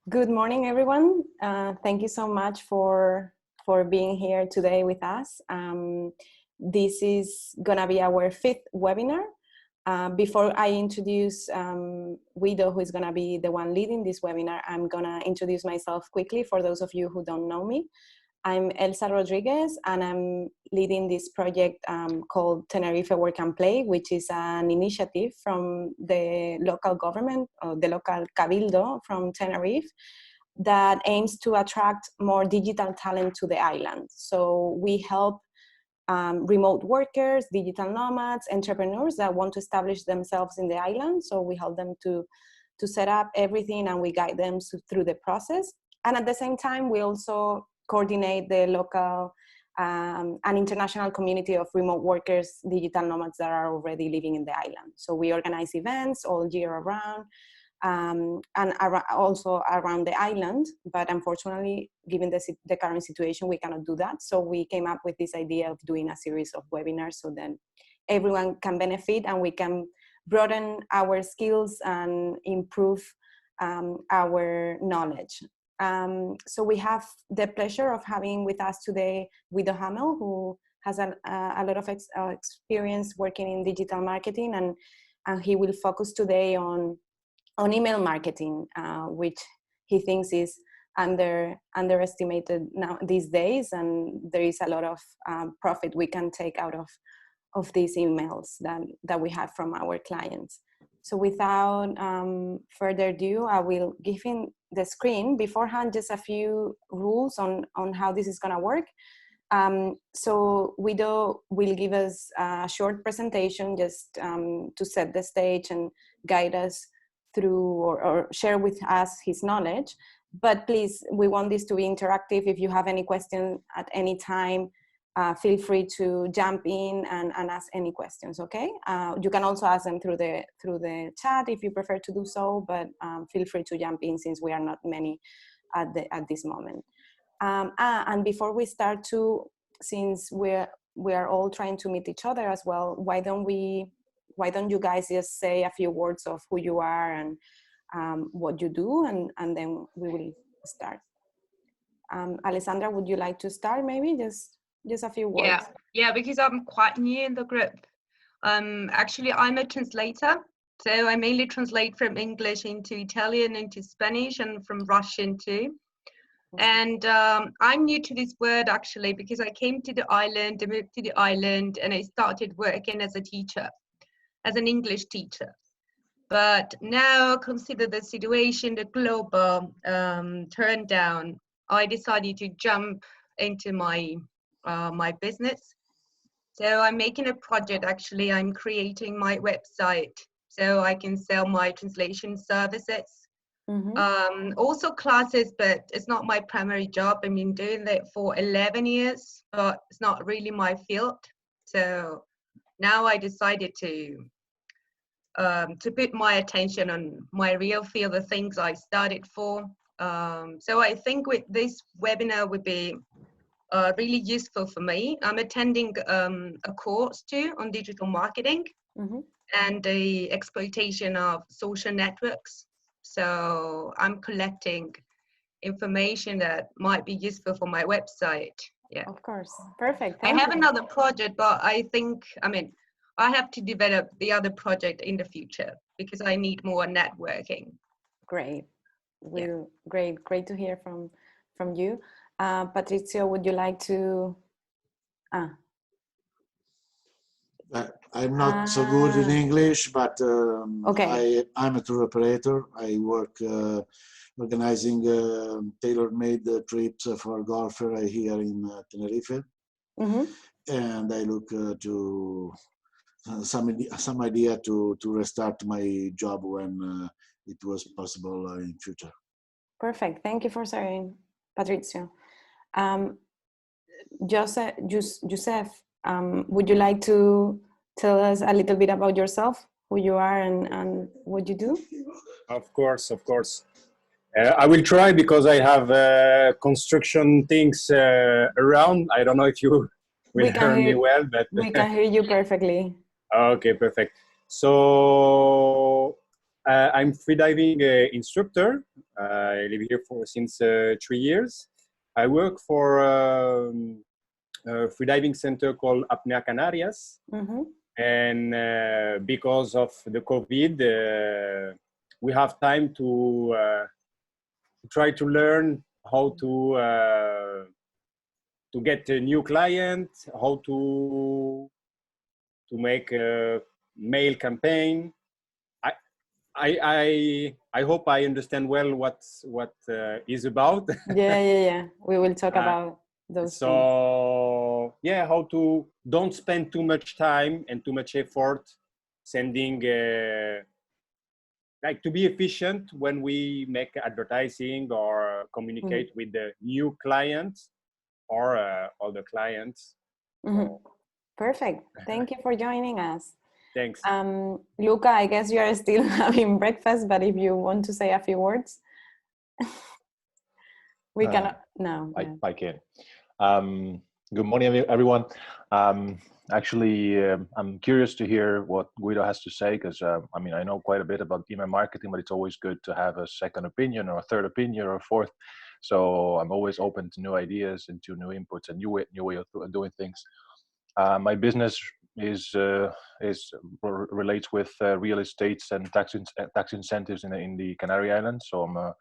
Good morning, everyone. Thank you so much for being here today with us. This is gonna be our 5th webinar. Before I introduce Guido, who is gonna be the one leading this webinar, I'm gonna introduce myself quickly for those of you who don't know me. I'm Elsa Rodriguez, and I'm leading this project called Tenerife Work and Play, which is an initiative from the local government, or the local Cabildo from Tenerife, that aims to attract more digital talent to the island. So we help remote workers, digital nomads, entrepreneurs that want to establish themselves in the island. So we help them to set up everything, and we guide them through the process. And at the same time, we also coordinate the local and international community of remote workers, digital nomads that are already living in the island. So we organize events all year around, and also around the island. But unfortunately, given the current situation, we cannot do that. So we came up with this idea of doing a series of webinars so then everyone can benefit, and we can broaden our skills and improve our knowledge. So we have the pleasure of having with us today Guido Hamel, who has a lot of experience working in digital marketing, and he will focus today on email marketing, which he thinks is underestimated now these days, and there is a lot of profit we can take out of these emails that we have from our clients. So without further ado, I will give him the screen. Beforehand, just a few rules on how this is going to work. So Guido will give us a short presentation just to set the stage and guide us through or share with us his knowledge. But please, we want this to be interactive. If you have any question at any time, feel free to jump in and ask any questions, okay? You can also ask them through the chat if you prefer to do so, but feel free to jump in since we are not many at this moment. And before we start too, since we are all trying to meet each other as well, why don't you guys just say a few words of who you are and what you do, and then we will start. Alessandra, would you like to start maybe? Just a few words. Yeah, because I'm quite new in the group. Actually, I'm a translator, so I mainly translate from English into Italian, into Spanish, and from Russian too. And I'm new to this word actually because I came to the island, I moved to the island, and I started working as a teacher, as an English teacher. But now, consider the situation, the global turn down, I decided to jump into my business. So I'm making a project, actually. I'm creating my website so I can sell my translation services. Also classes, but it's not my primary job. I've been doing that for 11 years, but it's not really my field. So now I decided to put my attention on my real field, the things I studied for. So I think with this webinar would be really useful for me. I'm attending a course too on digital marketing and the exploitation of social networks. So I'm collecting information that might be useful for my website. Yeah, of course. Perfect. I have another project, but I have to develop the other project in the future because I need more networking. Great. Great to hear from you. Patricio, would you like to? I'm not so good in English, but okay. I'm a tour operator. I work organizing tailor-made trips for golfers here in Tenerife. And I look to some idea to restart my job when it was possible in future. Perfect. Thank you for sharing, Patricio. Joseph, would you like to tell us a little bit about yourself, who you are and what you do? Of course. I will try because I have construction things around. I don't know if you will hear me well, but we can hear you perfectly. Okay, perfect. So I'm freediving instructor. I live here since 3 years. I work for a freediving center called Apnea Canarias. And because of the COVID, we have time to try to learn how to get a new client, how to make a mail campaign. I hope I understand well what is about. Yeah. We will talk about those things. Yeah, how to don't spend too much time and too much effort sending, like to be efficient when we make advertising or communicate with the new clients or other clients. So, perfect. Thank you for joining us. Thanks. Luca, I guess you are still having breakfast, but if you want to say a few words, we cannot now. I can. Good morning, everyone. Actually, I'm curious to hear what Guido has to say because I mean, I know quite a bit about email marketing, but it's always good to have a second opinion or a third opinion or a fourth. So I'm always open to new ideas and to new inputs and new way of doing things. My business relates with real estates and tax incentives in the Canary Islands. So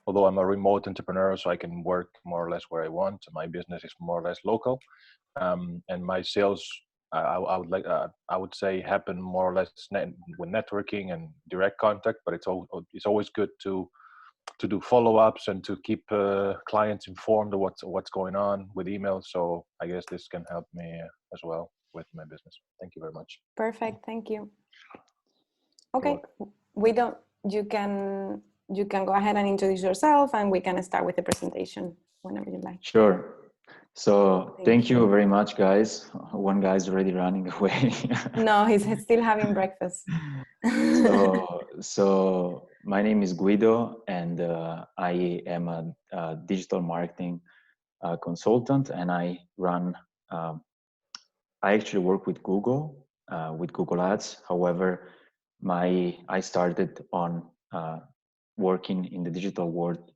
although I'm a remote entrepreneur, so I can work more or less where I want. My business is more or less local, and my sales I would say happen more or less with networking and direct contact. But it's always good to do follow-ups and to keep clients informed of what's going on with email. So I guess this can help me as well with my business. Thank you very much. Perfect. Thank you. Okay, you can go ahead and introduce yourself and we can start with the presentation whenever you like. Sure. So thank you very much, guys. One guy's already running away. No, he's still having breakfast. So my name is Guido, and I am a digital marketing consultant, and I actually work with Google Ads. However, I started on working in the digital world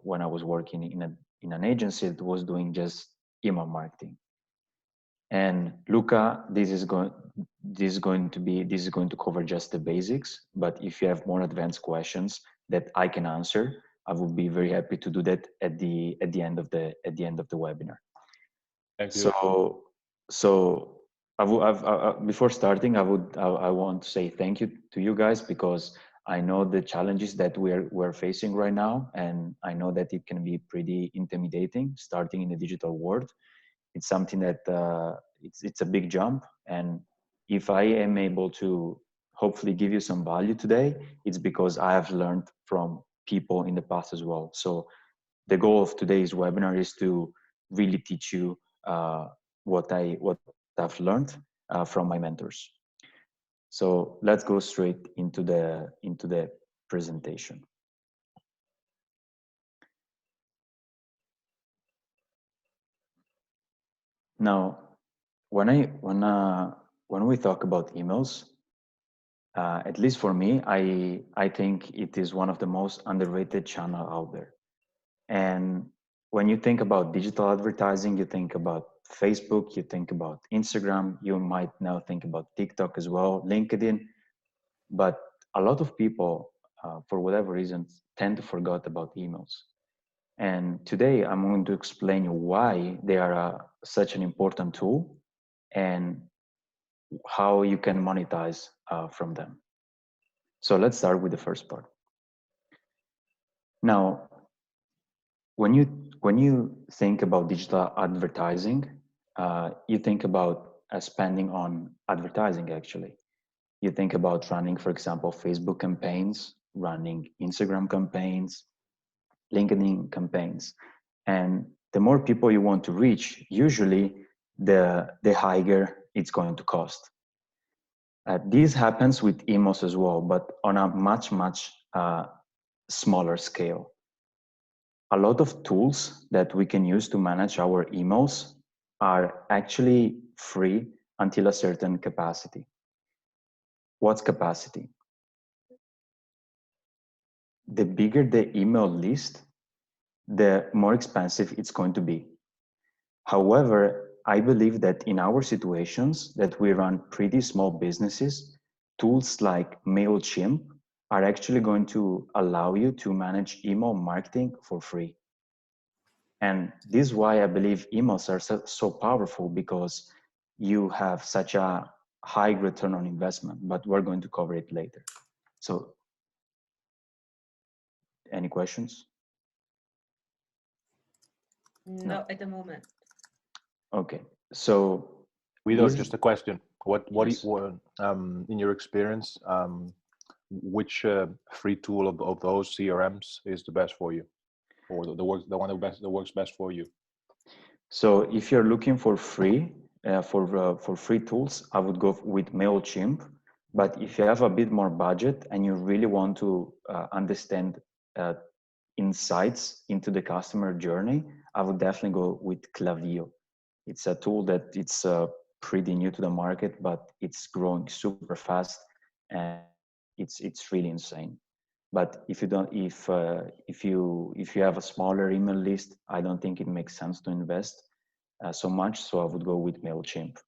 when I was working in an agency that was doing just email marketing. And Luca, this is going to cover just the basics. But if you have more advanced questions that I can answer, I would be very happy to do that at the end of the webinar. Thank you. So before starting, I want to say thank you to you guys, because I know the challenges that we're facing right now, and I know that it can be pretty intimidating starting in the digital world. It's something that it's a big jump, and if I am able to hopefully give you some value today, it's because I have learned from people in the past as well. So the goal of today's webinar is to really teach you what I've learned from my mentors. So let's go straight into the presentation. Now, when we talk about emails, at least for me, I think it is one of the most underrated channel out there. And when you think about digital advertising, you think about Facebook, you think about Instagram, you might now think about TikTok as well, LinkedIn. But a lot of people, for whatever reasons, tend to forget about emails. And today I'm going to explain you why they are such an important tool and how you can monetize from them. So let's start with the first part. Now, when you think about digital advertising, you think about spending on advertising. Actually, you think about running, for example, Facebook campaigns, running Instagram campaigns, LinkedIn campaigns, and the more people you want to reach, usually the higher it's going to cost. This happens with emails as well, but on a much smaller scale. A lot of tools that we can use to manage our emails are actually free until a certain capacity. What's capacity? the bigger the email list, the more expensive it's going to be. However, I believe that in our situations that we run pretty small businesses, tools like MailChimp are actually going to allow you to manage email marketing for free. And this is why I believe emails are so powerful, because you have such a high return on investment, but we're going to cover it later. So any questions? No, at the moment. Okay, so Just a question. Yes. In your experience, which free tool of those CRMs is the best for you, or the one that works best for you? So if you're looking for free for free tools, I would go with MailChimp. But if you have a bit more budget and you really want to understand insights into the customer journey, I would definitely go with Klaviyo. It's a tool that it's pretty new to the market, but it's growing super fast, and it's really insane. But if you don't, if you have a smaller email list, I don't think it makes sense to invest so much. So I would go with MailChimp.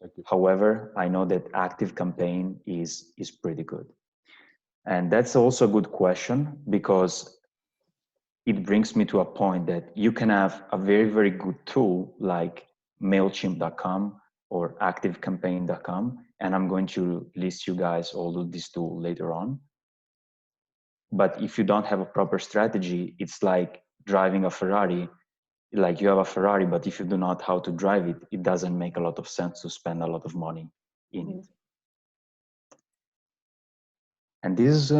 Thank you. However, I know that Active Campaign is pretty good, and that's also a good question, because it brings me to a point that you can have a very good tool like MailChimp.com or ActiveCampaign.com, and I'm going to list you guys all of these tools later on. But if you don't have a proper strategy, it's like driving a Ferrari. Like you have a Ferrari, but if you do not know how to drive it, it doesn't make a lot of sense to spend a lot of money in it. And this is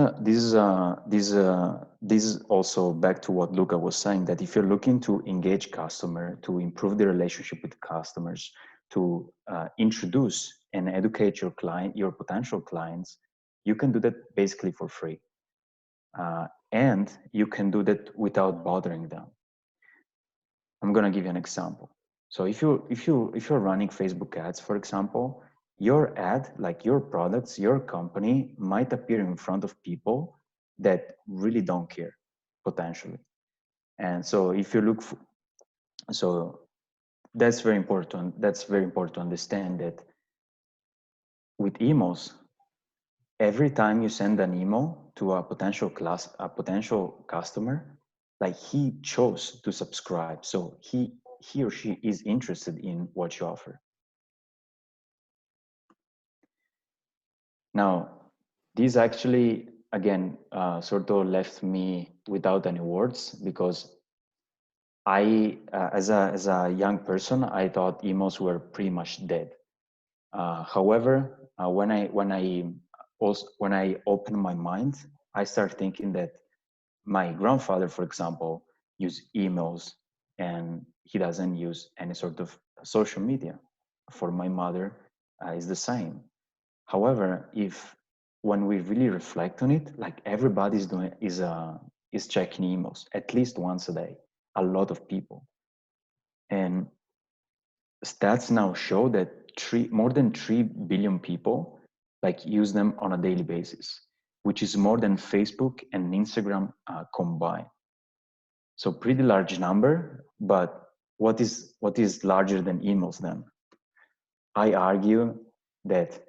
also back to what Luca was saying, that if you're looking to engage customer, to improve the relationship with customers, to introduce and educate your client, your potential clients, you can do that basically for free. And you can do that without bothering them. I'm gonna give you an example. So if you're running Facebook ads, for example, your ad, like your products, your company might appear in front of people that really don't care, potentially. And so if you look for, so that's very important. That's very important to understand that with emails, every time you send an email to a potential customer, like he chose to subscribe. So he or she is interested in what you offer. Now, this actually, again, sort of left me without any words, because I, as a young person, I thought emails were pretty much dead. However, when I opened my mind, I started thinking that my grandfather, for example, used emails and he doesn't use any sort of social media. For my mother, is the same. However, when we really reflect on it, like everybody's doing is checking emails at least once a day, a lot of people. And stats now show that more than 3 billion people like use them on a daily basis, which is more than Facebook and Instagram combined. So pretty large number, but what is larger than emails then? I argue that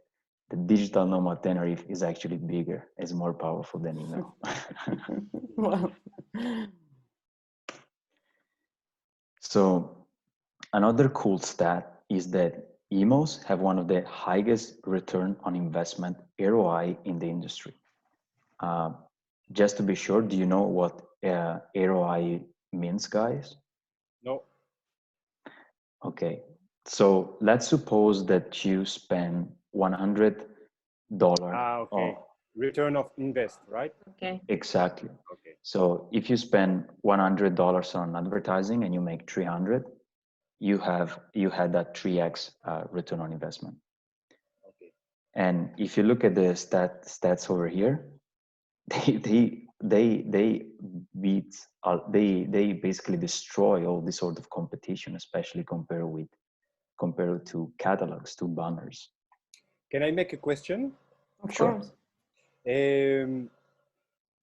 the digital nomad Tenerife is actually bigger, is more powerful than email. Wow. So another cool stat is that emails have one of the highest return on investment ROI in the industry. Just to be sure, do you know what ROI means, guys? No. Okay, so let's suppose that you spend $100. Okay. Return of invest, right? Okay. Exactly. Okay. So if you spend $100 on advertising and you make 300, you had that 3x return on investment. Okay. And if you look at the stats over here, they basically destroy all this sort of competition, especially compared to catalogs, to banners. Can I make a question? Of Sure. course.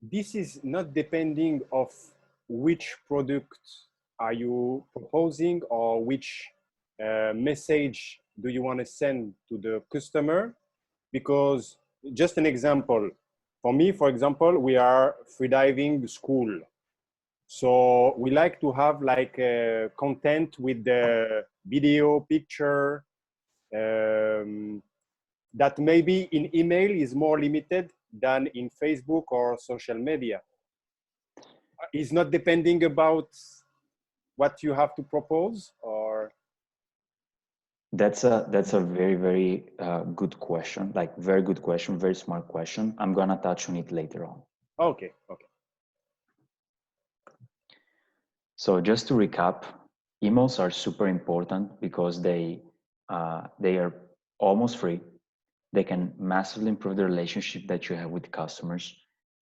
this is not depending of which product are you proposing or which message do you want to send to the customer. Because just an example, for me, for example, we are freediving school. So we like to have like content with the video, picture, that maybe in email is more limited than in Facebook or social media. It's not depending about what you have to propose, or? That's a very good question, like very good question, very smart question. I'm gonna touch on it later on. Okay. So just to recap, emails are super important because they are almost free. They can massively improve the relationship that you have with customers.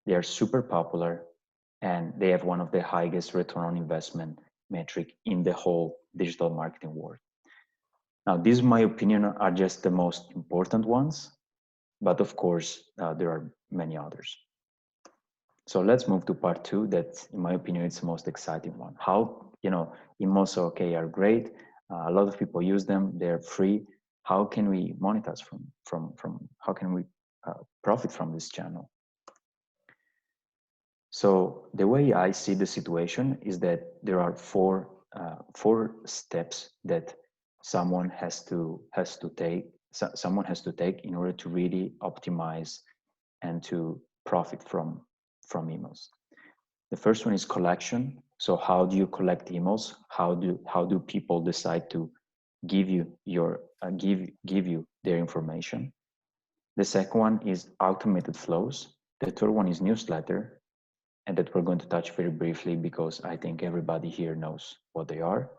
They are super popular, and they have one of the highest return on investment metric in the whole digital marketing world. Now, these, in my opinion, are just the most important ones, but of course, there are many others. So let's move to part two. That, in my opinion, it's the most exciting one. How, emails are great. A lot of people use them. They're free. How can we monetize from how can we profit from this channel? So the way I see the situation is that there are four steps that someone has to take in order to really optimize and to profit from emails. The first one is collection. So how do you collect emails? How do people decide to give you their information? The second one is automated flows. The third one is newsletter, and that we're going to touch very briefly because I think everybody here knows what they are.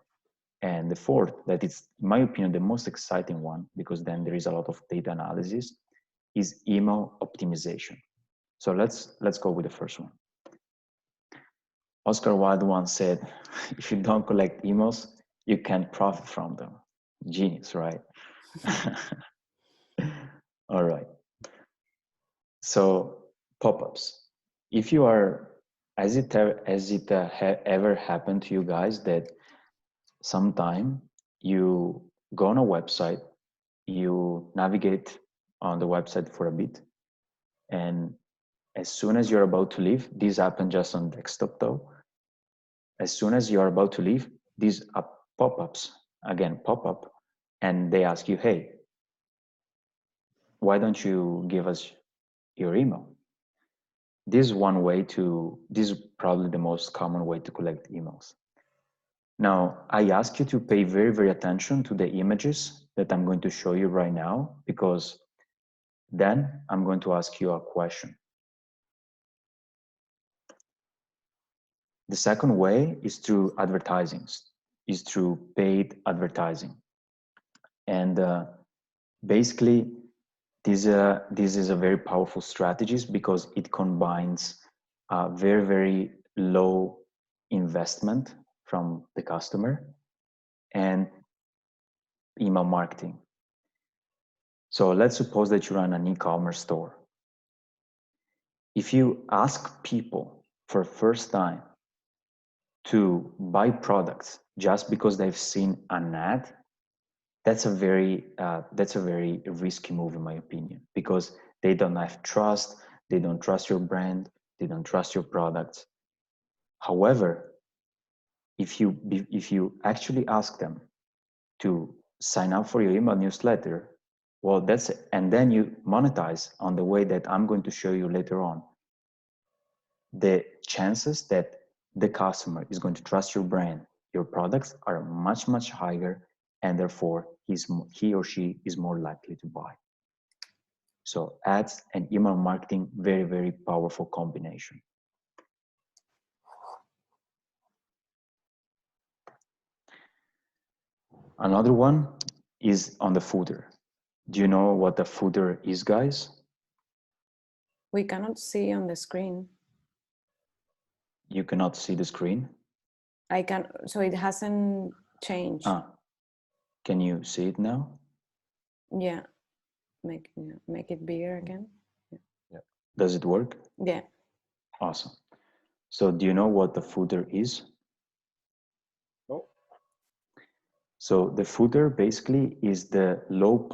And the fourth, that is, in my opinion, the most exciting one, because then there is a lot of data analysis, is email optimization. So let's go with the first one. Oscar Wilde once said, if you don't collect emails, you can't profit from them. Genius, right? All right. So pop-ups. If you are, has it ever happened to you guys that sometime you go on a website, you navigate on the website for a bit, and as soon as you're about to leave, this happened just on desktop though, as soon as you're about to leave, these pop-ups again pop up, and they ask you, hey, why don't you give us your email? This is probably the most common way to collect emails. Now, I ask you to pay very attention to the images that I'm going to show you right now, because then I'm going to ask you a question. The second way is through advertising, is through paid advertising. And basically, this is a very powerful strategy because it combines very low investment from the customer and email marketing. So let's suppose that you run an e-commerce store. If you ask people for the first time to buy products just because they've seen an ad, that's a very risky move in my opinion, because they don't have trust, they don't trust your brand, they don't trust your products. However, if you actually ask them to sign up for your email newsletter, well, that's it. And then you monetize on the way that I'm going to show you later on, the chances that the customer is going to trust your brand, your products, are much higher, and therefore he or she is more likely to buy. So ads and email marketing, very powerful combination. Another one is on the footer. Do you know what the footer is, guys? We cannot see on the screen. You cannot see the screen? I can, so it hasn't changed. Can you see it now? Yeah, make it bigger again. Yeah. Does it work? Yeah. Awesome. So do you know what the footer is? No. So the footer basically is the lowest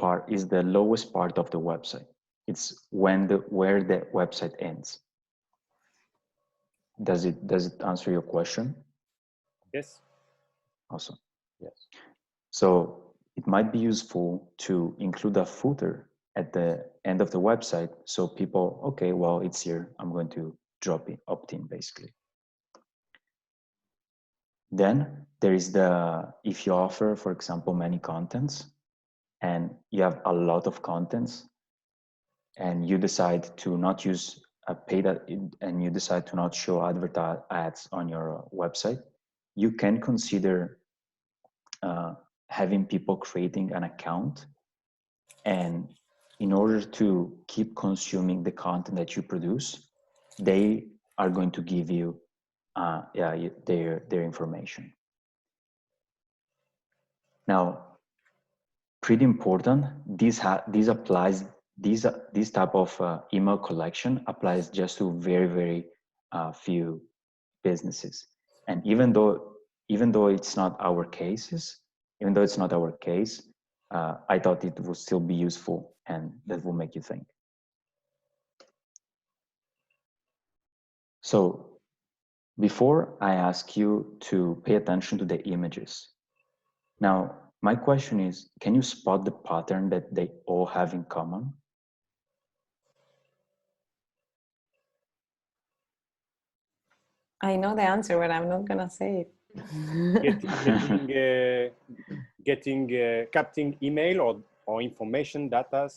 part of the website. It's where the website ends. Does it answer your question? Yes. Awesome. Yes. So it might be useful to include a footer at the end of the website, so people, okay, well, it's here, I'm going to drop it, opt in, basically. Then there is if you offer, for example, many contents, and you have a lot of contents, and you decide to not use a paid ad, and you decide to not show advertised ads on your website, you can consider having people creating an account, and in order to keep consuming the content that you produce, they are going to give you their information. Now, pretty important, this type of email collection applies just to very few businesses. And even though it's not our case, I thought it would still be useful, and that will make you think. So before I ask you to pay attention to the images, now my question is, can you spot the pattern that they all have in common? I know the answer, but I'm not gonna say Getting capturing email or information data.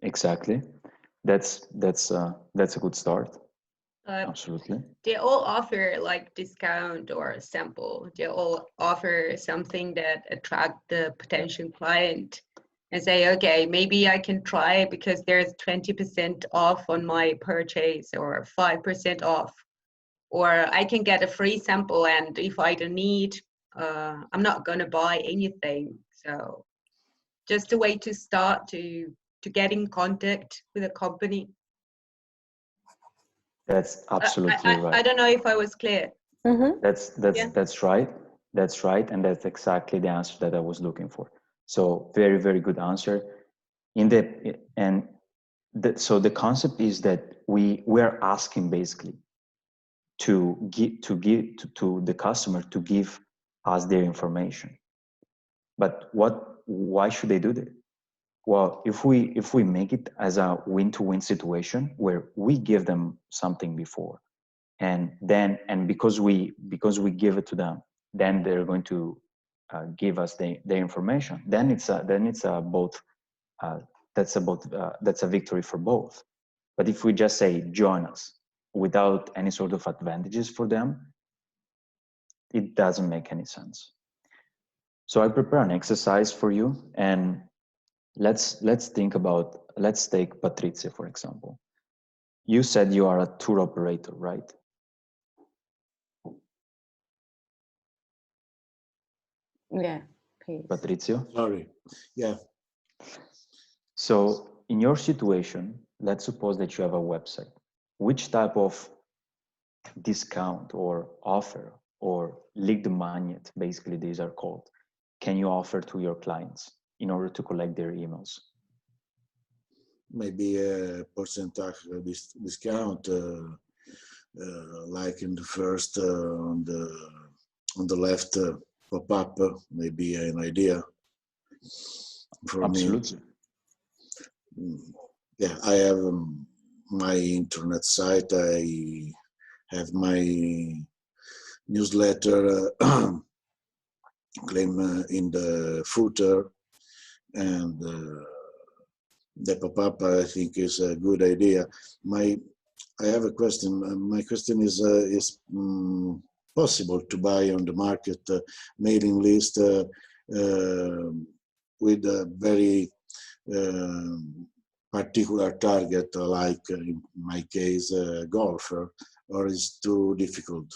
Exactly. That's a good start. Absolutely. They all offer like discount or sample. They all offer something that attract the potential client and say, okay, maybe I can try because there's 20% off on my purchase or 5% off, or I can get a free sample, and if I don't need, I'm not gonna buy anything. So just a way to start to get in contact with a company. That's absolutely right. I don't know if I was clear. Mm-hmm. That's right. That's right, and that's exactly the answer that I was looking for. So very good answer. So the concept is that we are asking basically to the customer to give us their information. But why should they do that? Well, if we make it as a win-to-win situation where we give them something before, and because we give it to them, then they're going to give us the information. Then it's that's a victory for both. But if we just say join us without any sort of advantages for them, it doesn't make any sense. So I prepare an exercise for you, and let's take Patrizia, for example. You said you are a tour operator, right? Yeah, please. Patrizio? Sorry. Yeah. So in your situation, let's suppose that you have a website. Which type of discount or offer or lead magnet, basically these are called, can you offer to your clients in order to collect their emails? Maybe a percentage discount, like in the first on the left pop-up, maybe an idea for Absolutely. me. Yeah, I have my internet site. I have my newsletter claim in the footer, and the pop-up I think is a good idea. I have a question. My question is possible to buy on the market mailing list with a very particular target, like in my case, golfer, or is too difficult?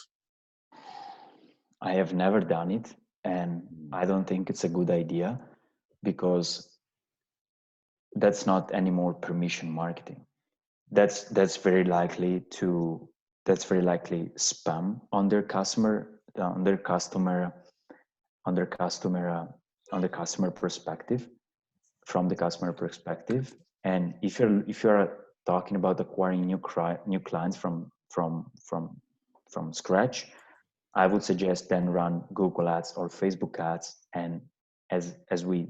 I have never done it, and I don't think it's a good idea, because that's not anymore permission marketing. that's very likely spam on their customer perspective, from the customer perspective. And if you're talking about acquiring new clients from scratch, I would suggest then run Google Ads or Facebook Ads, and as we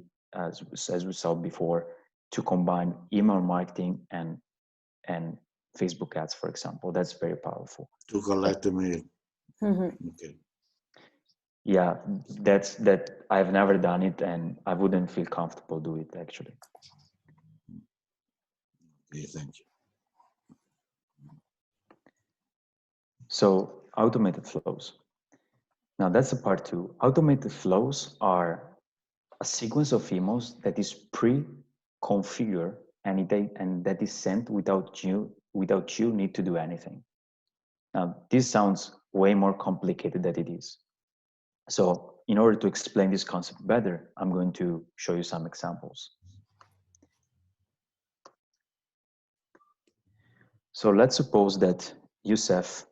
saw before, to combine email marketing and Facebook Ads, for example. That's very powerful. To collect the mail. Okay. Yeah, that I've never done it, and I wouldn't feel comfortable do it actually. Okay, thank you. So automated flows. Now that's the part two. Automated flows are a sequence of emails that is pre-configured and that is sent without you need to do anything. Now this sounds way more complicated than it is. So in order to explain this concept better, I'm going to show you some examples. So let's suppose that Youssef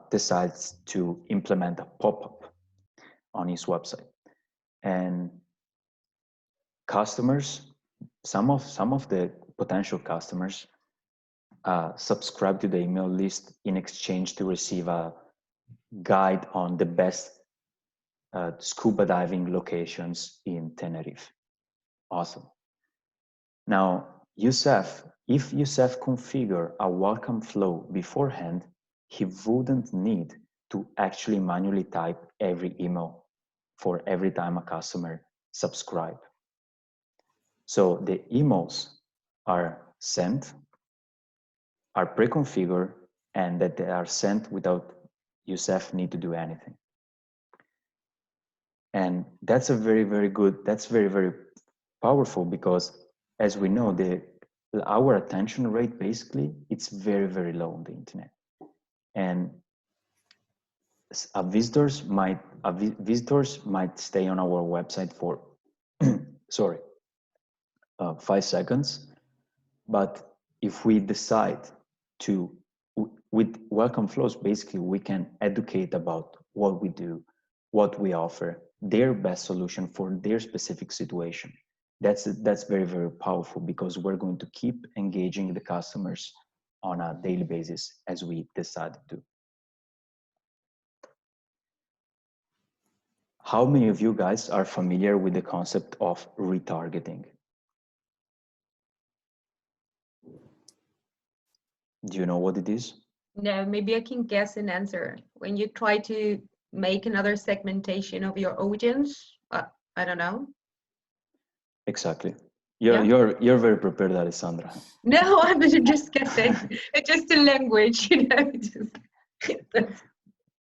decides to implement a pop-up on his website, and customers, some of the potential customers subscribe to the email list in exchange to receive a guide on the best scuba diving locations in Tenerife. Awesome. Now, if Youssef configure a welcome flow beforehand, he wouldn't need to actually manually type every email for every time a customer subscribe. So the emails are sent, are pre-configured, and that they are sent without Youssef need to do anything. And that's a very, very good, that's very, very powerful, because as we know, our attention rate, basically, it's very, very low on the internet. And visitors might stay on our website for, 5 seconds. But if we decide to, with welcome flows, basically, we can educate about what we do, what we offer, their best solution for their specific situation. That's very, very powerful, because we're going to keep engaging the customers on a daily basis as we decide to. How many of you guys are familiar with the concept of retargeting? Do you know what it is? No, maybe I can guess an answer. When you try to make another segmentation of your audience, I don't know. Exactly. You're very prepared, Alessandra. No, I'm just guessing. It's just a language, you know.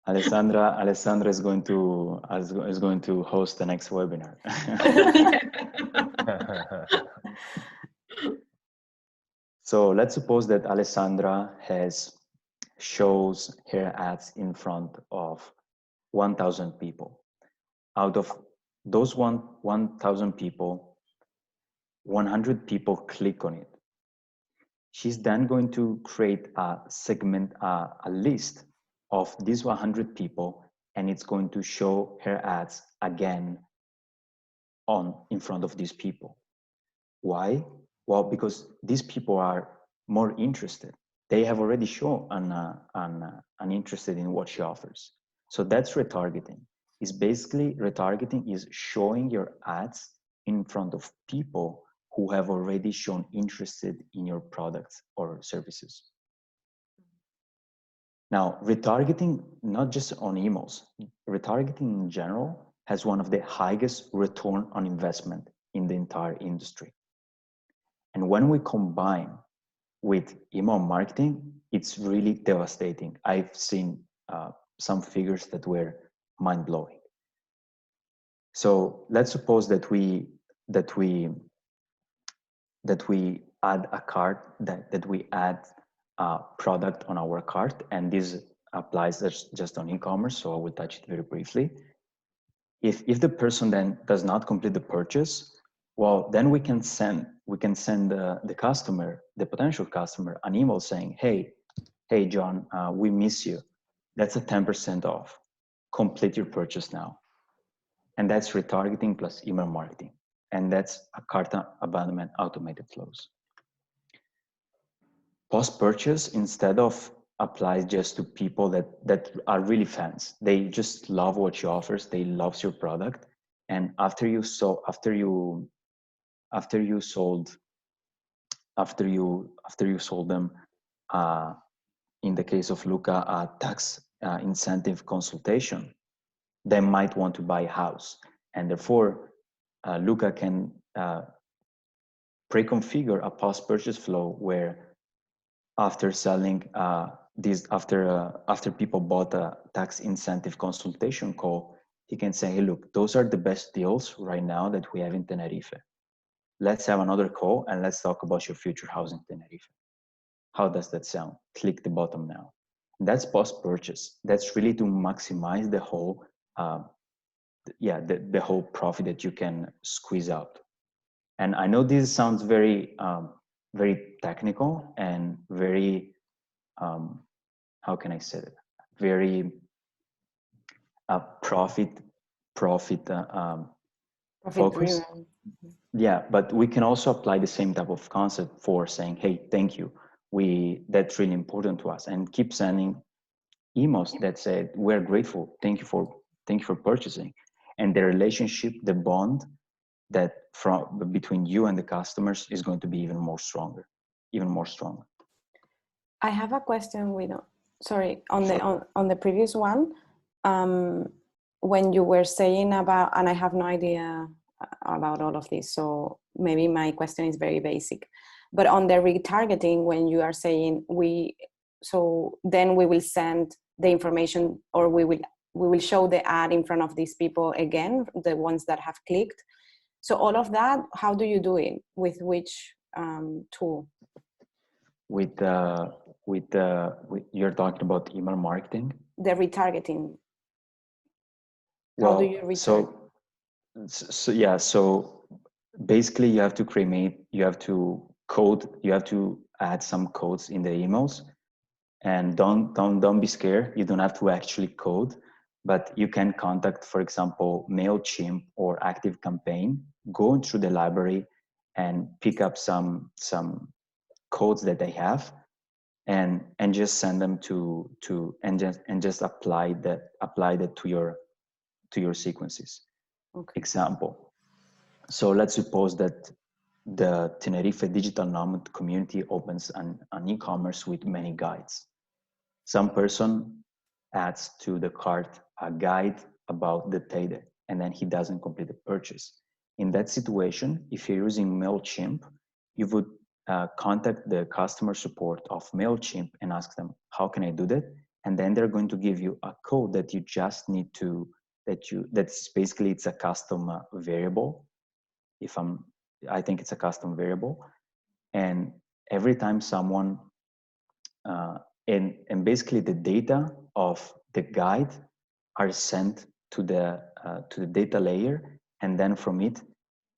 Alessandra is going to host the next webinar. So let's suppose that Alessandra shows her ads in front of 1,000 people. Out of those 1,000 people, 100 people click on it. She's then going to create a list of these 100 people, and it's going to show her ads again in front of these people. Why? Well, because these people are more interested. They have already shown an interested in what she offers. So that's retargeting. Retargeting is showing your ads in front of people who have already shown interested in your products or services. Now, retargeting, not just on emails, retargeting in general has one of the highest return on investment in the entire industry. And when we combine with email marketing, it's really devastating. I've seen some figures that were mind-blowing. So let's suppose that we add a cart, that we add a product on our cart, and this applies just on e-commerce, so I will touch it very briefly. If the person then does not complete the purchase, well, then we can send we can send the customer, the potential customer, an email saying, hey John, we miss you. That's a 10% off. Complete your purchase now. And that's retargeting plus email marketing. And that's a cart abandonment automated flows. Post-purchase, instead of applies just to people that are really fans. They just love what you offers. They love your product. And after you sold them, in the case of Luca, a tax incentive consultation, they might want to buy a house, and therefore Luca can pre-configure a post-purchase flow where after selling after people bought a tax incentive consultation call, he can say, hey, look, those are the best deals right now that we have in Tenerife. Let's have another call and let's talk about your future house in Tenerife. How does that sound? Click the button now. That's post-purchase. That's really to maximize the whole, the whole profit that you can squeeze out. And I know this sounds very, very technical and very, how can I say it? Very profit focused. Yeah, but we can also apply the same type of concept for saying, hey, thank you. That's really important to us, and keep sending emails that say we're grateful, thank you for purchasing. And the relationship, the bond that between you and the customers is going to be even more strong. I have a question on the previous one, when you were saying about, and I have no idea about all of this, so maybe my question is very basic, but on the retargeting, when you are saying then we will send the information, or we will show the ad in front of these people again, the ones that have clicked. So all of that, how do you do it? With which tool? With you're talking about email marketing? The retargeting. Well, how do you retarget? So basically you have to add some codes in the emails, and don't be scared. You don't have to actually code, but you can contact, for example, MailChimp or ActiveCampaign, go through the library and pick up some codes that they have, and just send them and just apply that to your sequences. Okay. Example. So let's suppose that the Tenerife digital nomad community opens an e-commerce with many guides. Some person adds to the cart a guide about the Teide, and then he doesn't complete the purchase. In that situation, if you're using MailChimp, you would contact the customer support of MailChimp and ask them, how can I do that? And then they're going to give you a code that you just need to, that's basically, it's a custom variable. I think it's a custom variable. And every time someone, and basically the data of the guide are sent to the data layer, and then from it,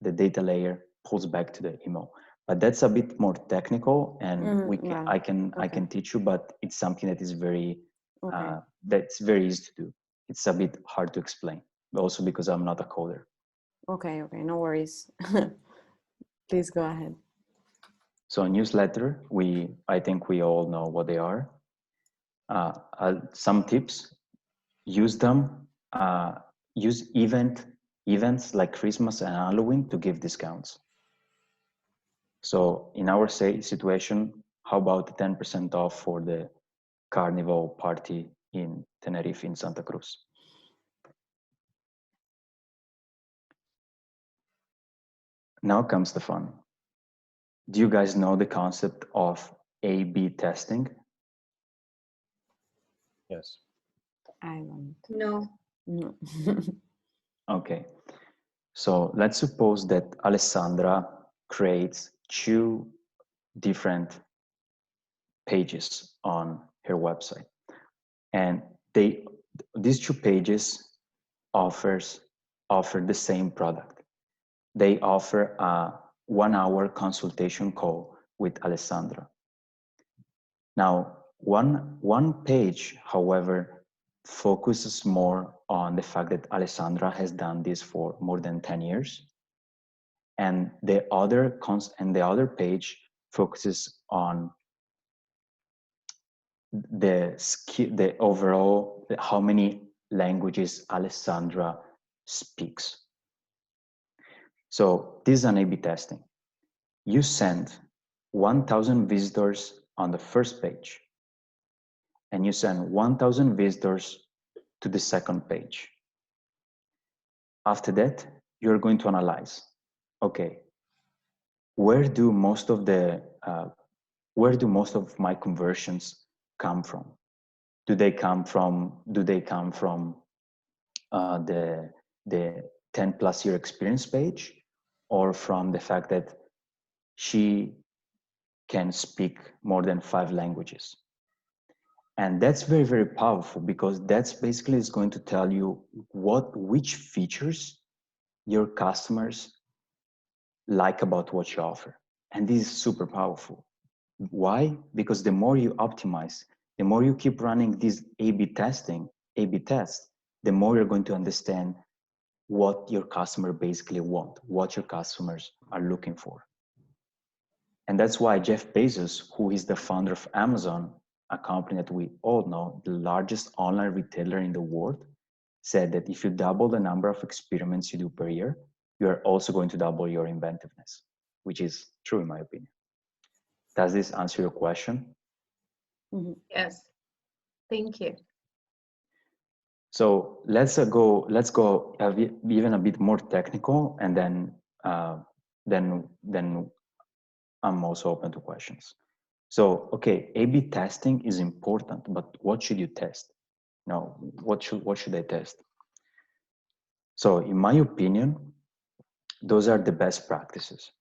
the data layer pulls back to the email. But that's a bit more technical, and I can teach you, but it's something that is very that's very easy to do. It's a bit hard to explain, but also because I'm not a coder. Okay, no worries. Please go ahead. So a newsletter, I think we all know what they are. Some tips: use them. Use events like Christmas and Halloween to give discounts. So in our situation, how about 10% off for the carnival party in Tenerife in Santa Cruz? Now comes the fun. Do you guys know the concept of A/B testing? Yes. I don't. No. Okay. So let's suppose that Alessandra creates 2 different pages on her website, and these 2 pages offer the same product. They offer 1-hour consultation call with Alessandra. Now, one page, however, focuses more on the fact that Alessandra has done this for more than 10 years. And the other page focuses on the overall, how many languages Alessandra speaks. So this is an A/B testing. You send 1,000 visitors on the first page, and you send 1,000 visitors to the second page. After that, you're going to analyze, okay, where do most of my conversions come from? Do they come from the 10+ year experience page, or from the fact that she can speak more than 5 languages? And that's very, very powerful, because that's basically is going to tell you which features your customers like about what you offer. And this is super powerful. Why? Because the more you optimize, the more you keep running this A/B tests, the more you're going to understand what your customer basically want, what your customers are looking for. And that's why Jeff Bezos, who is the founder of Amazon, a company that we all know, the largest online retailer in the world, said that if you double the number of experiments you do per year, you are also going to double your inventiveness, which is true in my opinion. Does this answer your question? Mm-hmm. Yes, thank you. So let's go even a bit more technical, and then I'm also open to questions. So, okay, A/B testing is important, but what should you test? Now, what should I test? So, in my opinion, those are the best practices.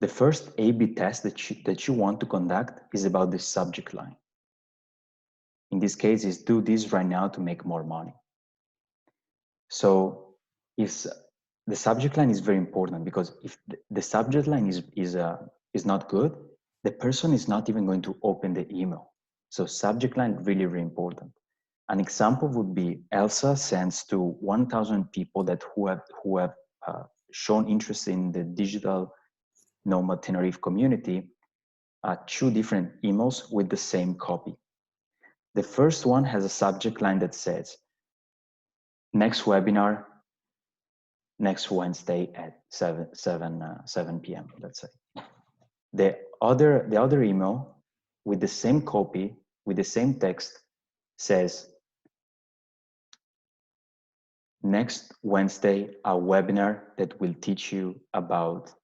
The first A/B test that you want to conduct is about the subject line. In this case, is do this right now to make more money. So, if the subject line is very important, because if the subject line is not good, the person is not even going to open the email. So subject line really, really important. An example would be Elsa sends to 1,000 people who have shown interest in the digital nomad Tenerife community 2 different emails with the same copy. The first one has a subject line that says, next webinar, next Wednesday at 7 p.m., let's say. The other email with the same copy, with the same text, says, next Wednesday, a webinar that will teach you about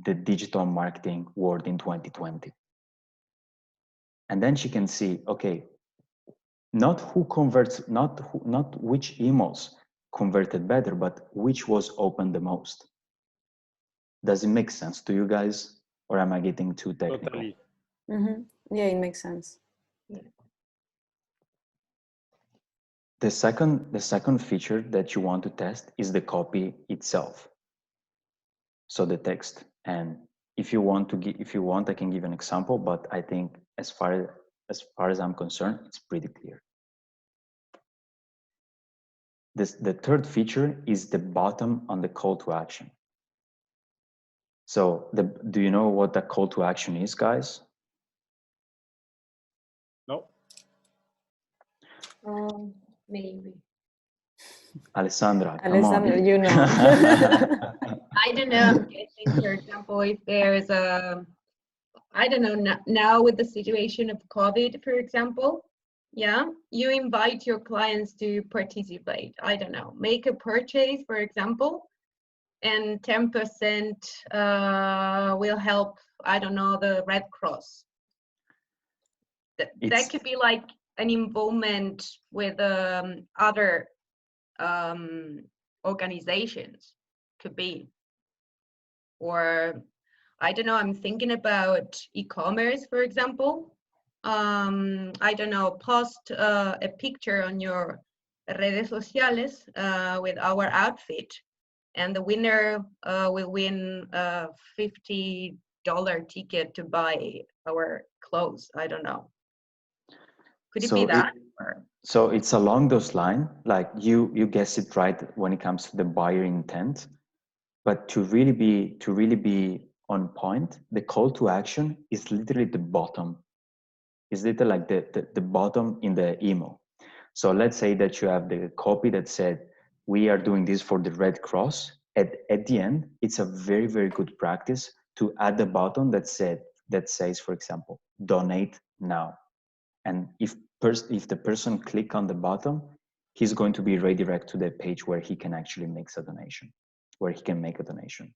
the digital marketing world in 2020. And then she can see, okay, not who converts, not which emails converted better, but which was opened the most. Does it make sense to you guys, or am I getting too technical? Totally. Mm-hmm. Yeah, it makes sense. Yeah. The second feature that you want to test is the copy itself. So the text. And if you want, I can give an example, but I think as far as I'm concerned, it's pretty clear. The third feature is the button on the call to action. So do you know what the call to action is, guys? No. Maybe. Alessandra, come Alessandra, on. you know. I don't know. I'm guessing, for example, if there's a, I don't know, now with the situation of COVID, for example, yeah, you invite your clients to participate. I don't know, make a purchase, for example, and 10% will help, I don't know, the Red Cross. That could be like an involvement with other organizations, could be. Or I don't know, I'm thinking about e-commerce, for example. I don't know, post a picture on your redes sociales with our outfit, and the winner will win a $50 ticket to buy our clothes. I don't know. Could it be that? So it's along those lines, like you guessed it right when it comes to the buyer intent. But to really be on point, the call to action is literally the bottom. It's literally like the bottom in the email. So let's say that you have the copy that said, we are doing this for the Red Cross. At the end, it's a very, very good practice to add the button that says, for example, donate now. And if the person click on the button, he's going to be redirected to the page where he can actually make a donation, where he can make a donation.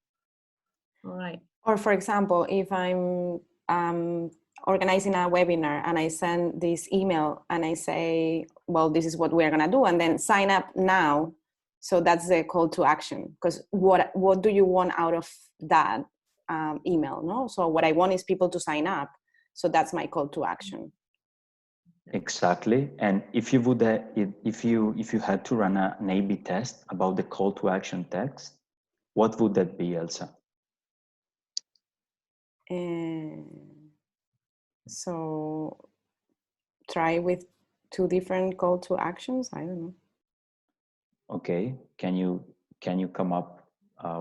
All right. Or for example, if I'm organizing a webinar and I send this email and I say, well, this is what we're gonna do, and then sign up now. So that's the call to action, because what do you want out of that email? No, so what I want is people to sign up. So that's my call to action. Exactly. And if you would, if you had to run an A/B test about the call to action text, what would that be, Elsa? So try with 2 different call to actions. I don't know. Okay. Can you come up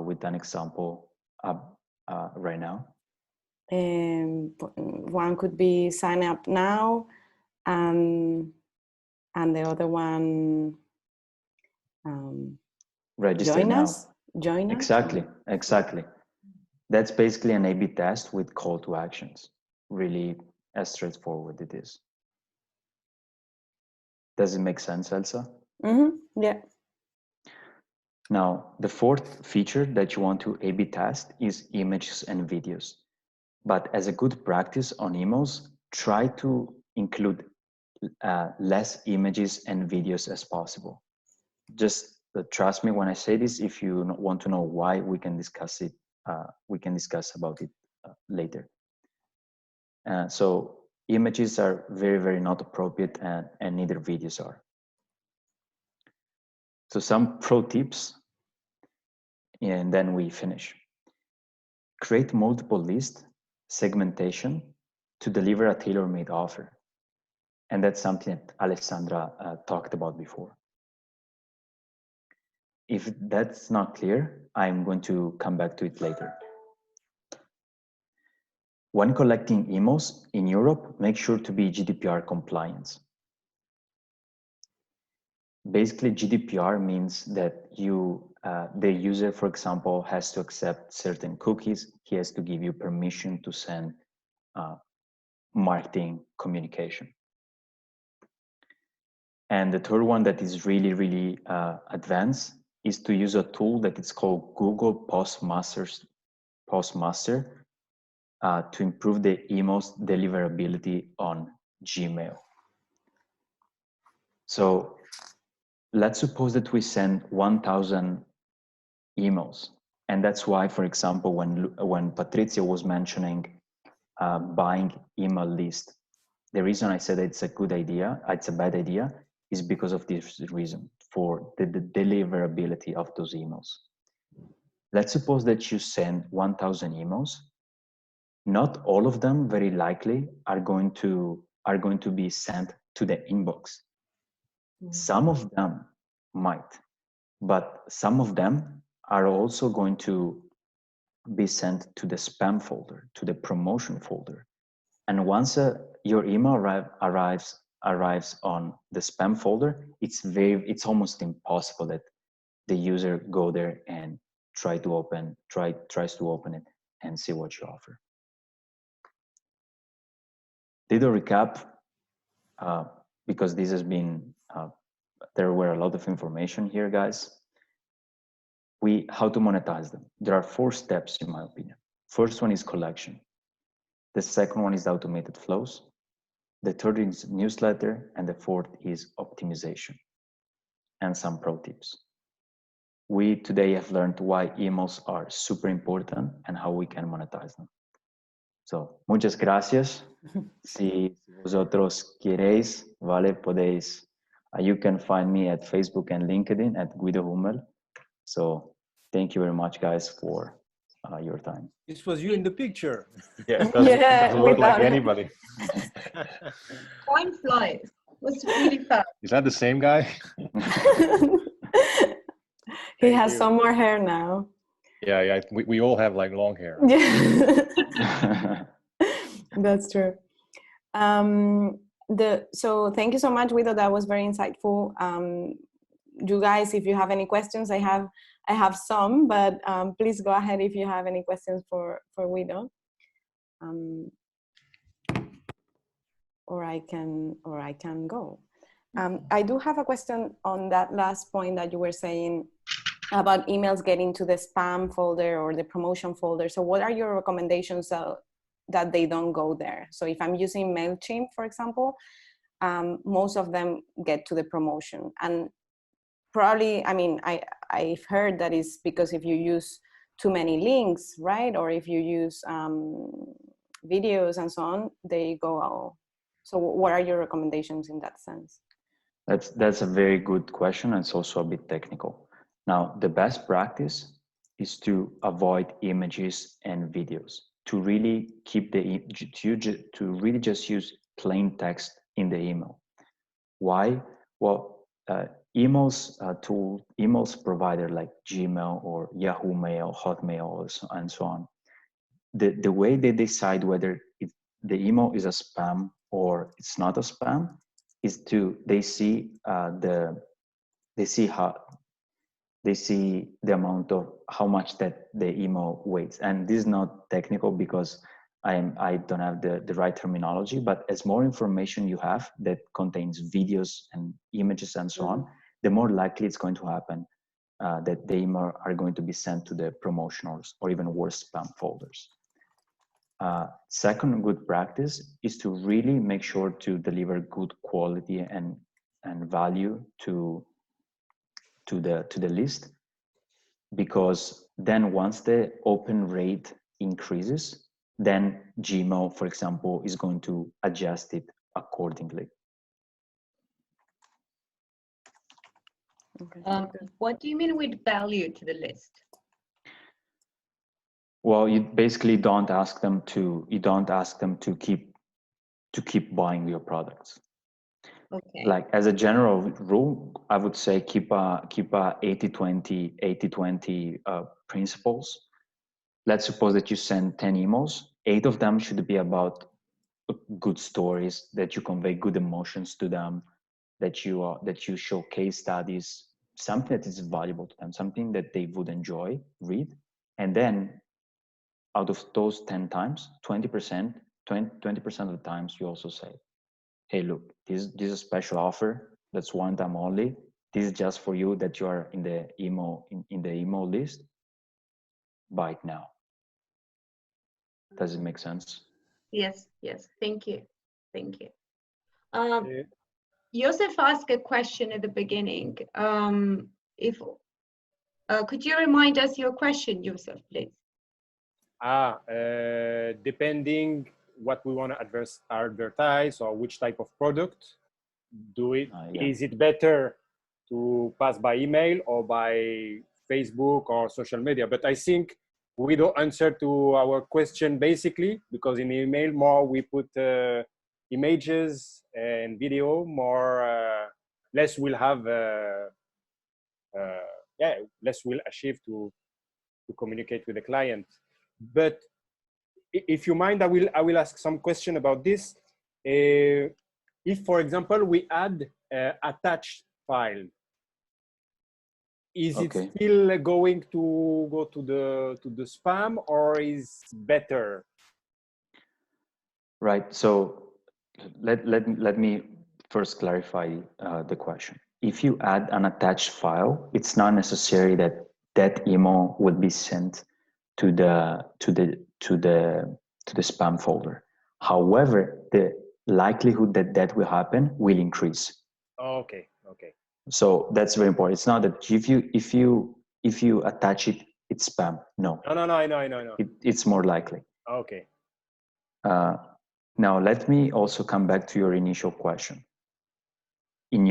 with an example right now? One could be sign up now, and the other one, register join now. us. Join us. Exactly. That's basically an A/B test with call to actions. Really as straightforward it is. Does it make sense, Elsa? Mm-hmm. Yeah. Now, the fourth feature that you want to A/B test is images and videos. But as a good practice on emails, try to include less images and videos as possible. Just trust me when I say this. If you want to know why, we can discuss it. We can discuss about it later. So images are very, very not appropriate, and neither videos are. So some pro tips, and then we finish. Create multiple lists, segmentation to deliver a tailor-made offer. And that's something that Alessandra talked about before. If that's not clear, I'm going to come back to it later. When collecting emails in Europe, make sure to be GDPR compliant. Basically, GDPR means that the user, for example, has to accept certain cookies. He has to give you permission to send marketing communication. And the third one that is really, really advanced is to use a tool that is called Google Postmaster to improve the emails deliverability on Gmail. So let's suppose that we send 1,000 emails. And that's why, for example, when Patrizia was mentioning buying email list, the reason I said it's a good idea, it's a bad idea, is because of this reason, for the deliverability of those emails. Let's suppose that you send 1,000 emails. Not all of them, very likely, are going to be sent to the inbox. Some of them might, but some of them are also going to be sent to the spam folder, to the promotion folder. And once your email arrives on the spam folder, it's almost impossible that the user go there and tries to open it and see what you offer. Little recap, because this has been there were a lot of information here, guys. How to monetize them. There are 4 steps, in my opinion. First one is collection. The second one is automated flows. The third is newsletter, and the fourth is optimization. And some pro tips. We today have learned why emails are super important and how we can monetize them. So, muchas gracias. Si vosotros queréis, vale, podéis. You can find me at Facebook and LinkedIn at Guido Hummel. So, Thank you very much, guys, for your time. This was you in the picture. Yeah, it Yeah, doesn't look like without- anybody. Time flies. It was really fast. Is that the same guy? He Thank has you. some more hair now. Yeah, yeah. We all have like long hair. Yeah. That's true. So thank you so much, Guido. That was very insightful. You guys, if you have any questions, I have some, but please go ahead if you have any questions for Guido. Or I can go. I do have a question on that last point that you were saying about emails getting to the spam folder or the promotion folder. So what are your recommendations that they don't go there? So if I'm using MailChimp, for example, most of them get to the promotion. And probably, I mean, I've heard that is because if you use too many links, right? Or if you use videos and so on, they go out. So what are your recommendations in that sense? That's a very good question. It's also a bit technical. Now, the best practice is to avoid images and videos, to really keep to really just use plain text in the email. Why? Well, emails provider like Gmail or Yahoo Mail, Hotmail, and so on. The way they decide whether the email is a spam or it's not a spam is they see the amount of how much that the email weighs. And this is not technical because I don't have the right terminology, but as more information you have that contains videos and images and so on, the more likely it's going to happen that the email are going to be sent to the promotionals or even worse, spam folders. Second good practice is to really make sure to deliver good quality and value to the list, because then once the open rate increases, then Gmail, for example, is going to adjust it accordingly. Okay. What do you mean with value to the list? Well, you basically don't ask them to keep buying your products. Okay. Like as a general rule, I would say keep a 80-20 principles. Let's suppose that you send 10 emails, 8 of them should be about good stories, that you convey good emotions to them, that you show case studies, something that is valuable to them, something that they would enjoy, read. And then out of those 10 times, 20% of the times you also say, hey, look, this is a special offer. That's one time only. This is just for you that you are in the email list. Buy it now. Does it make sense? Yes. Thank you. Joseph asked a question at the beginning. Could you remind us your question, Joseph, please? Depending what we want to advertise or which type of product, is it better to pass by email or by Facebook or social media? But I think we don't answer to our question basically, because in email more we put images and video, less we'll have less we'll achieve to communicate with the client. But if you mind, I will ask some question about this. If, for example, we add attached file, is it still going to go to the spam, or is better? Right. So let me first clarify the question. If you add an attached file, it's not necessary that email would be sent to the spam folder. However, the likelihood that will happen will increase. Okay. So that's very important. It's not that if you attach it, it's spam. No. No. I know. It's more likely. Okay. Now let me also come back to your initial question. In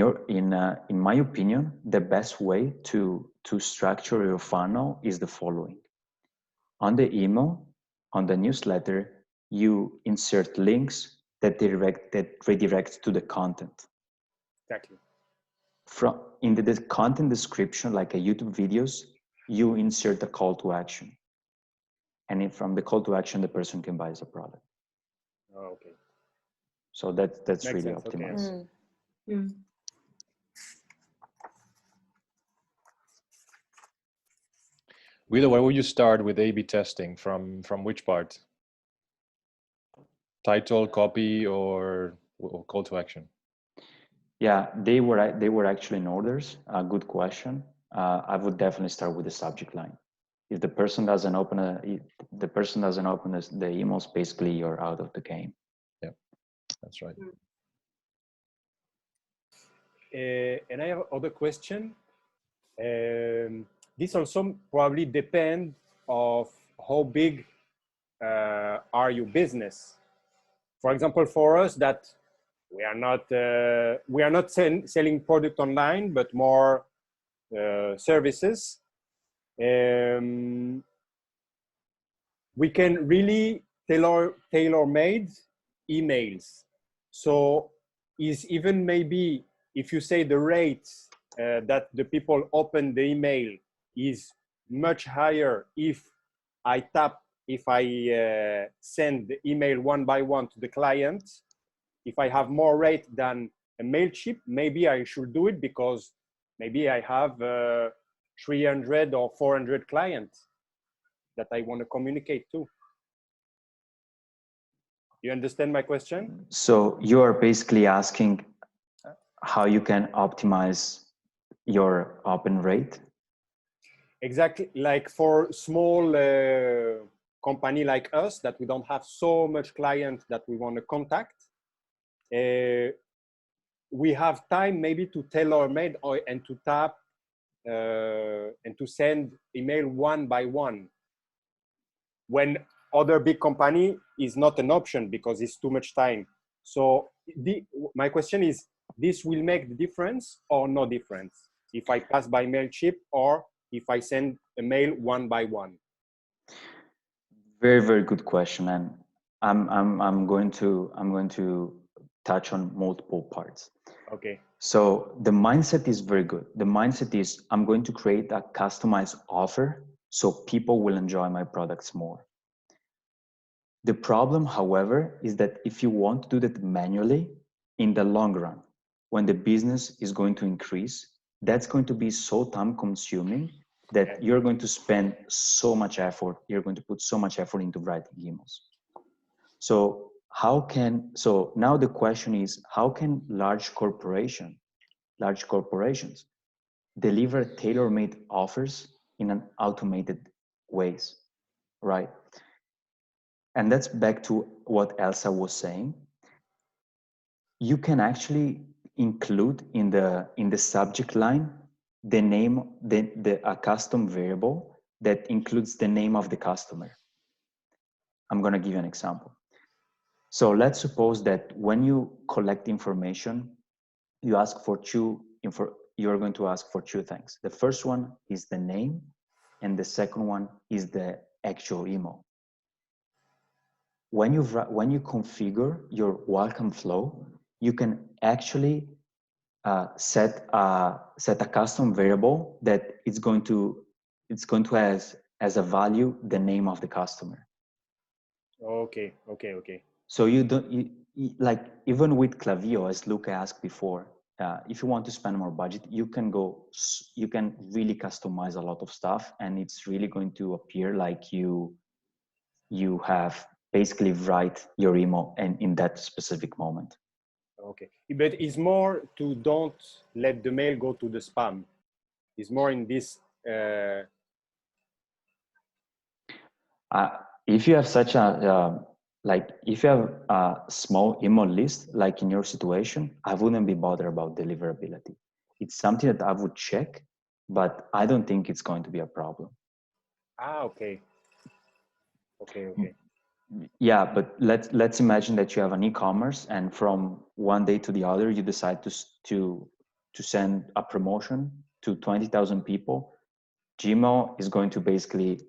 my opinion, the best way to to structure your funnel is the following. On the email, on the newsletter, you insert links that redirect to the content. Exactly. In the content description, like a YouTube videos, you insert a call to action. And from the call to action, the person can buy a product. Oh, okay. So that's Makes really sense. optimized. Okay. Guido, where would you start with A/B testing? From which part? Title, copy, or call to action? Yeah, they were actually in orders. Good question. I would definitely start with the subject line. If the person doesn't open the emails, basically you're out of the game. Yeah, that's right. And I have other question. This also probably depend of how big are your business. For example, for us, that we are not selling product online, but more services. We can really tailor-made emails. So is even maybe if you say the rate that the people open the email is much higher if I send the email one by one to the client, if I have more rate than a MailChimp, maybe I should do it because maybe I have 300 or 400 clients that I want to communicate to. You understand my question? So you are basically asking how you can optimize your open rate? Exactly, like for small company like us that we don't have so much clients that we want to contact, we have time maybe to tailor-made and to tap and to send email one by one. When other big company is not an option because it's too much time. So my question is, this will make the difference or no difference if I pass by MailChimp or if I send a mail one by one? Very, very good question, and I'm going to touch on multiple parts. Okay. So the mindset is very good. The mindset is I'm going to create a customized offer so people will enjoy my products more. The problem, however, is that if you want to do that manually, in the long run, when the business is going to increase, that's going to be so time consuming that you're going to spend so much effort, you're going to put so much effort into writing emails. So now the question is, how can large corporations deliver tailor-made offers in an automated ways, right? And that's back to what Elsa was saying. You can actually include in the subject line the name, a custom variable that includes the name of the customer. I'm going to give you an example. So let's suppose that when you collect information, you ask for you're going to ask for two things. The first one is the name, and the second one is the actual email. When you configure your welcome flow, you can actually set a custom variable that it's going to as a value the name of the customer. Okay. So like even with Klaviyo, as Luca asked before, if you want to spend more budget, you can really customize a lot of stuff, and it's really going to appear like you have basically write your email and in that specific moment. Okay, but it's more to don't let the mail go to the spam. It's more in this. If you have such if you have a small email list, like in your situation, I wouldn't be bothered about deliverability. It's something that I would check, but I don't think it's going to be a problem. Okay. Yeah, but let's imagine that you have an e-commerce, and from one day to the other, you decide to send a promotion to 20,000 people Gmail is going to basically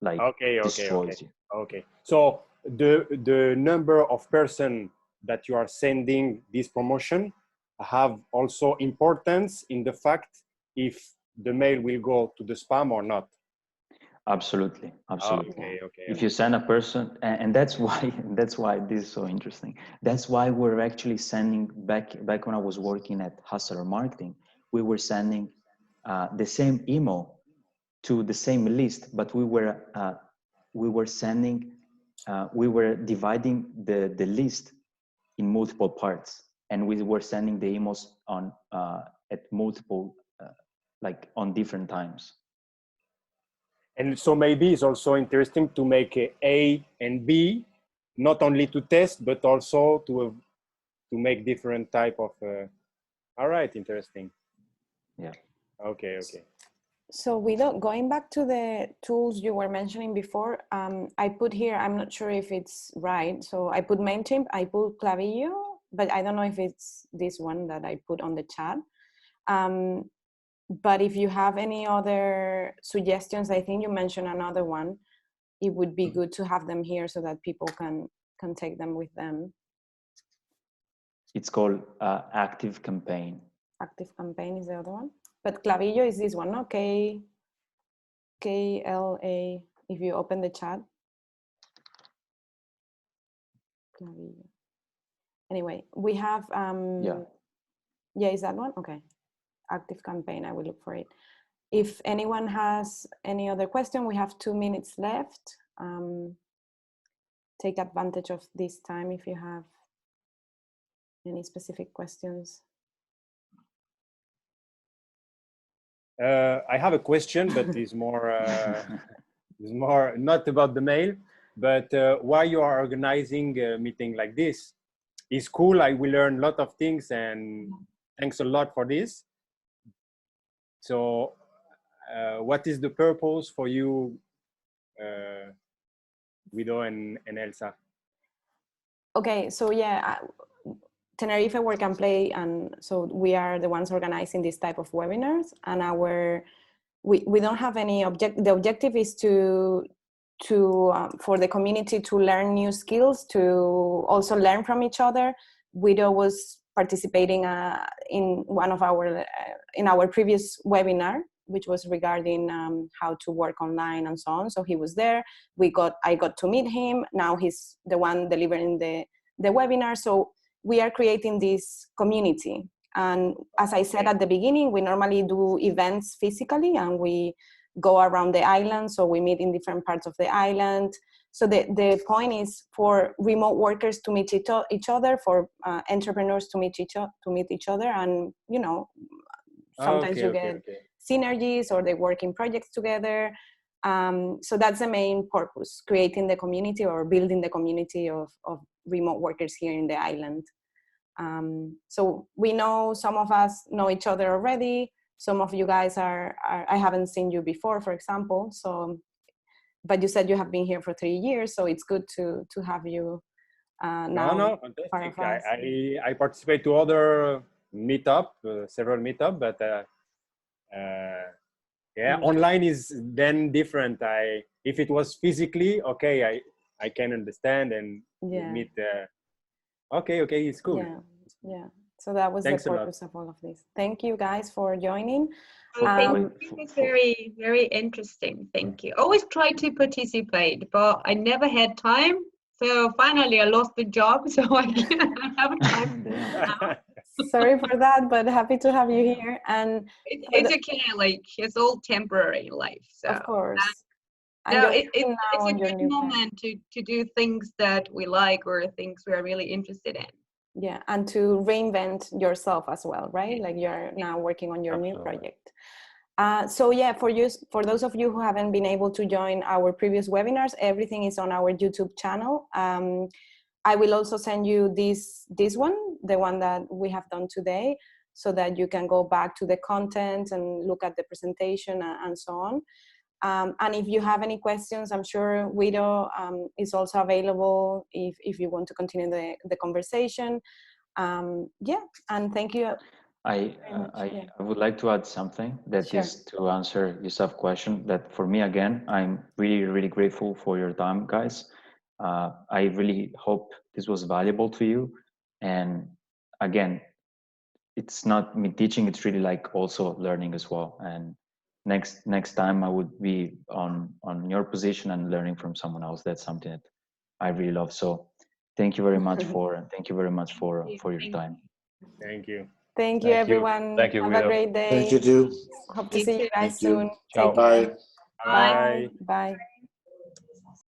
like destroys you. Okay. So the number of person that you are sending this promotion have also importance in the fact if the mail will go to the spam or not. Absolutely. Okay. If you send a person, and that's why this is so interesting. That's why we're actually sending back when I was working at Hustler Marketing, we were sending the same email to the same list, but we were dividing the list in multiple parts, and we were sending the emails on at multiple like on different times. And so maybe it's also interesting to make A and B, not only to test, but also to make different type of. All right, interesting. Yeah. Okay. So going back to the tools you were mentioning before, I put here, I'm not sure if it's right. So I put MailChimp, I put Klaviyo, but I don't know if it's this one that I put on the chat. But if you have any other suggestions, I think you mentioned another one, it would be good to have them here so that people can take them with them. It's called Active Campaign. Active Campaign is the other one. But Klaviyo is this one, no? KLA, if you open the chat. Klaviyo. Anyway, we have, yeah, is that one? Okay. Active Campaign, I will look for it. If anyone has any other question, we have 2 minutes left. Take advantage of this time if you have any specific questions. I have a question, but it's more not about the mail, but why you are organizing a meeting like this? It's cool. I will learn a lot of things, and thanks a lot for this. So, what is the purpose for you, Guido and Elsa? Okay, so yeah, Tenerife Work and Play, and so we are the ones organizing this type of webinars, and we don't have any the objective is to for the community to learn new skills, to also learn from each other. Guido was participating in one of our in our previous webinar, which was regarding how to work online and so on. So he was there. I got to meet him. Now he's the one delivering the webinar. So we are creating this community. And as I said at the beginning, we normally do events physically, and we go around the island. So we meet in different parts of the island. So the point is for remote workers to meet each other, for entrepreneurs to meet each other, and you know, sometimes you get synergies, or they work in projects together. So that's the main purpose: creating the community or building the community of remote workers here in the island. So we know some of us know each other already. Some of you guys are I haven't seen you before, for example. So, but you said you have been here for 3 years, so it's good to have you now. No, fantastic. I participate to other meetup, several meetup, but yeah, online is then different. If it was physically, okay, I can understand and meet. Okay, it's cool. Yeah. So that was the purpose of all of this. Thank you guys for joining. It was very, very interesting. Thank you. Always try to participate, but I never had time. So finally I lost the job, so I can't have time now. Sorry for that, but happy to have you here. And it's okay, like it's all temporary in life. So of course. No, it's a good moment to do things that we like or things we are really interested in. Yeah, and to reinvent yourself as well, right? Like you're now working on your new project. So yeah, for those of you who haven't been able to join our previous webinars, everything is on our YouTube channel. I will also send you this one, the one that we have done today, so that you can go back to the content and look at the presentation and so on. And if you have any questions, I'm sure Guido is also available if you want to continue the conversation. Yeah, and thank you I would like to add something that Sure. is to answer Yusuf's question. That for me, again, I'm really, really grateful for your time, guys. I really hope this was valuable to you. And again, it's not me teaching; it's really like also learning as well. And next time, I would be on your position and learning from someone else. That's something that I really love. So, thank you very much for your time. Thank you. Thank you, everyone. Thank you, Have Guido. a great day. Thank you too. Hope to You see you too. guys Thank you. soon. Ciao. Take care. Bye. Bye. Bye.